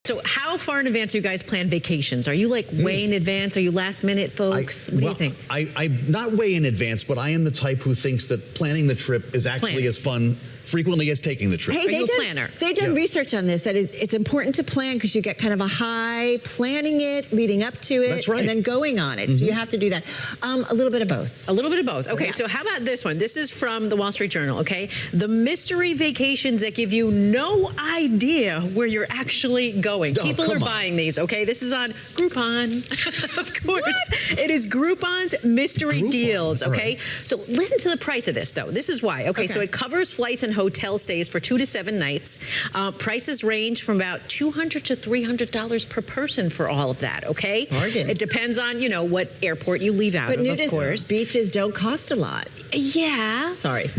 So how far in advance do you guys plan vacations? Are you like way in advance? Are you last minute folks? What do you think? I'm not way in advance, but I am the type who thinks that planning the trip is actually as fun frequently as taking the trip. Hey, they've done research on this, that it's important to plan because you get kind of a high planning it, leading up to it, That's right. and then going on it. So you have to do that. A little bit of both. A little bit of both. Okay, Yes. so how about this one? This is from the Wall Street Journal, okay? The mystery vacations that give you no idea where you're actually going. People are buying these, okay? This is on Groupon, of course. It is Groupon's mystery deals, okay? Right. So listen to the price of this, though. This is why. Okay, so it covers flights and hotel stays for 2 to 7 nights. Prices range from about $200 to $300 per person for all of that, okay? Bargain. It depends on, you know, what airport you leave out of course. Beaches don't cost a lot. Yeah. Sorry.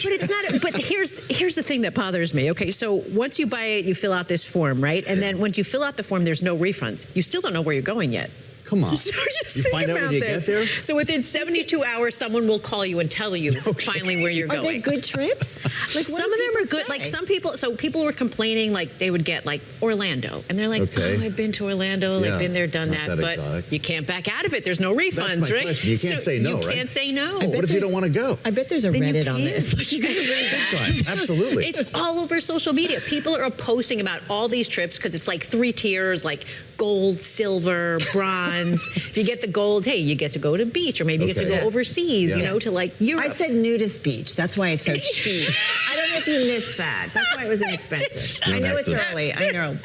But it's not. But here's the thing that bothers me. Okay, so once you buy it, you fill out this form, right? And then once you fill out the form, there's no refunds. You still don't know where you're going yet. Come on. So just you think find out about when you this. get there? So within 72 hours, someone will call you and tell you finally where you're going. Are they good trips? Like, Some of them are good. Like some people, so people were complaining like they would get like Orlando. And they're like, oh, I've been to Orlando, like been there, done that. But exotic. you can't back out of it. There's no refunds, That's my right? question. You can't say no, You right? can't say no. What if you don't want to go? I bet there's a Reddit on this. Like, you gotta read that. Big time. Absolutely. It's all over social media. People are posting about all these trips because it's like 3 tiers, like gold, silver, bronze. If you get the gold, hey, you get to go to beach, or maybe you get to go overseas, you know, to like Europe. I said nudist beach. That's why it's so cheap. I don't know if you missed that. That's why it was inexpensive. I know it's early. I know.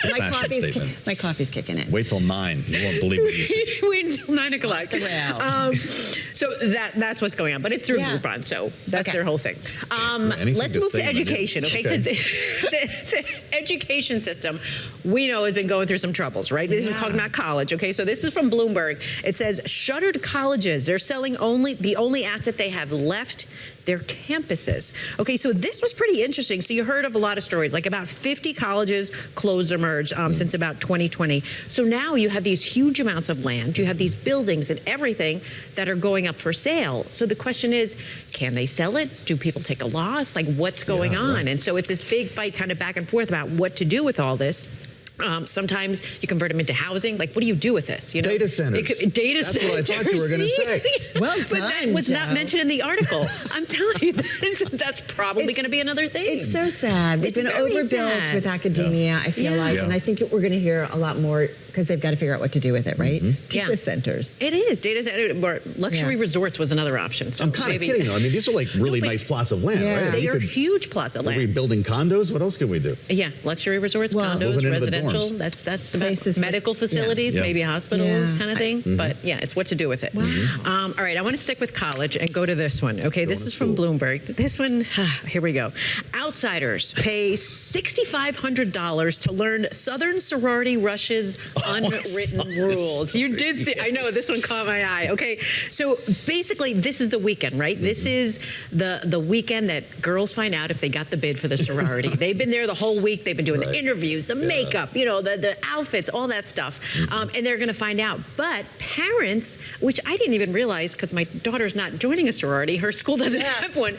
My coffee's kicking in. Wait till 9. You won't believe what you see. Wait until 9 o'clock. Well. So that's what's going on, but it's through Groupon, so that's their whole thing. Let's move to education, okay? Because the education system, we know, has been going through some troubles, right? This is talking about college, okay? So this is from Bloomberg. It says shuttered colleges. They're selling the only asset they have left, their campuses. Okay, so this was pretty interesting. So you heard of a lot of stories, like about 50 colleges closed or merged since about 2020. So now you have these huge amounts of land, you have these buildings and everything that are going up for sale. So the question is, can they sell it? Do people take a loss? Like, what's going on? Right. And so it's this big fight kind of back and forth about what to do with all this. Sometimes you convert them into housing. Like, what do you do with this? You know, data centers. That's what I thought you were going to say. Well done, but that was not mentioned in the article. I'm telling you, that's probably going to be another thing. It's so sad. We've been overbuilt with academia, I feel like, and I think we're going to hear a lot more because they've got to figure out what to do with it, right? Data centers. It is. Data center. Luxury resorts was another option. So I'm kind of kidding, though. I mean, these are like really nice plots of land, right? They are huge plots of land. Are we building condos? What else can we do? Yeah, luxury resorts, condos, residential. That's places, medical facilities, maybe hospitals, kind of thing. But yeah, it's what to do with it. All right, I want to stick with college and go to this one. Okay, this is from Bloomberg. This one, here we go. Outsiders pay $6,500 to learn Southern sorority Russia's unwritten rules. You did see, I know, this one caught my eye. Okay, so basically this is the weekend, right? This is the weekend that girls find out if they got the bid for the sorority. They've been there the whole week. They've been doing the interviews, the makeup, you know, the outfits, all that stuff. And they're going to find out. But parents, which I didn't even realize because my daughter's not joining a sorority, her school doesn't have one,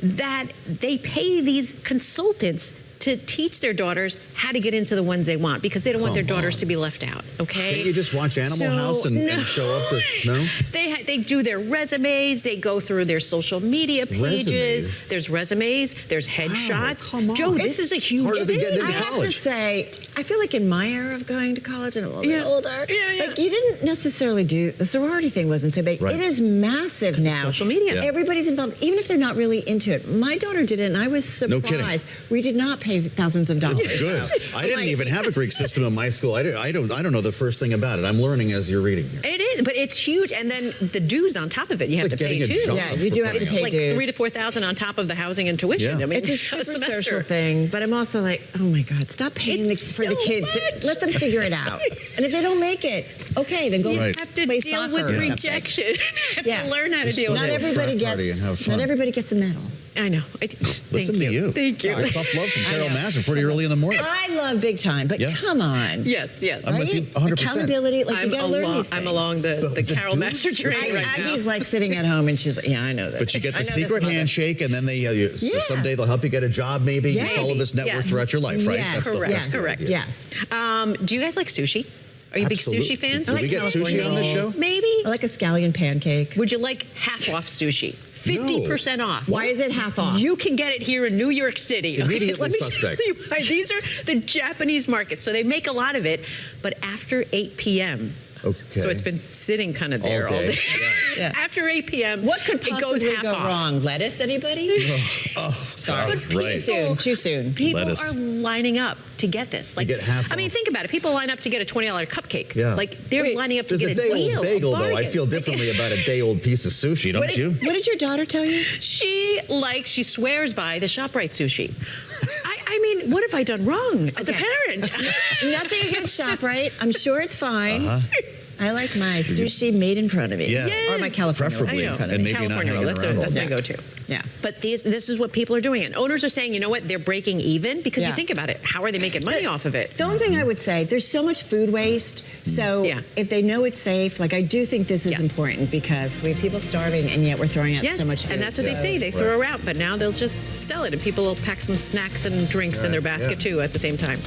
that they pay these consultants to teach their daughters how to get into the ones they want because they don't want their daughters to be left out, okay? Can't you just watch Animal House and show up to, no? They do their resumes, they go through their social media pages. There's resumes, there's headshots. Come on. Joe, this is a huge thing. I have to say, I feel like in my era of going to college and I'm a little bit older, like you didn't necessarily do, the sorority thing wasn't so big. It is massive now. Social media. Everybody's involved, even if they're not really into it. My daughter did it and I was surprised. No kidding. We did not pay thousands of dollars. Good. I didn't even have a Greek system in my school. I don't know the first thing about it. I'm learning as you're reading here. It is, but it's huge, and then the dues on top of it you have to pay too. Yeah, you do have to pay it's like dues. $3,000 to $4,000 on top of the housing and tuition. I mean, it's a super social thing, but I'm also like, oh my God, stop paying for the kids. Let them figure it out. And if they don't make it, okay, then go you have to play deal soccer with or rejection. You have to learn how to deal with it. Not everybody gets a medal. I know. Listen to you. Thank you. Tough love from Carol Massar pretty early in the morning. I love big time, but come on. Yes. I'm with you 100%. Accountability, like you got to learn these things. I'm along the Carol Massar train right now. Aggie's like sitting at home and she's like, I know this. But you get the secret handshake, and then so someday they'll help you get a job. Maybe you follow this network throughout your life, right? Yes. Correct. Yes. Do you guys like sushi? Are you big sushi fans? Do we get sushi on this show? Maybe. I like a scallion pancake. Would you like half off sushi? 50% off. Why is it half off? You can get it here in New York City. Immediately Let me suspect. tell you why. These are the Japanese markets, so they make a lot of it, but after 8 p.m. Okay. So it's been sitting kind of there all day. Yeah. After 8 p.m., What could it goes possibly half go off. wrong? Lettuce, anybody? Sorry. Right. Too soon. People Lettuce. are lining up to get this. Like, get half I mean, off. think about it. People line up to get a $20 cupcake. Yeah. Like, they're lining up to There's get a a deal. day-old bagel, a though. I bargain. feel differently about a day-old piece of sushi, don't you? What did your daughter tell you? She swears by the ShopRite sushi. I mean, what have I done wrong as a parent? Nothing against ShopRite. I'm sure it's fine. I like my sushi made in front of me. Yeah. Or my California roll Preferably. made in front of And me. maybe not California roll. hanging around all That's my day. go-to. Yeah. But this is what people are doing. And owners are saying, you know what, they're breaking even because you think about it. How are they making money off of it? The only thing I would say, there's so much food waste. So if they know it's safe, like I do think this is important because we have people starving and yet we're throwing out so much food. And that's what they say. They throw her out, but now they'll just sell it and people will pack some snacks and drinks in their basket too at the same time.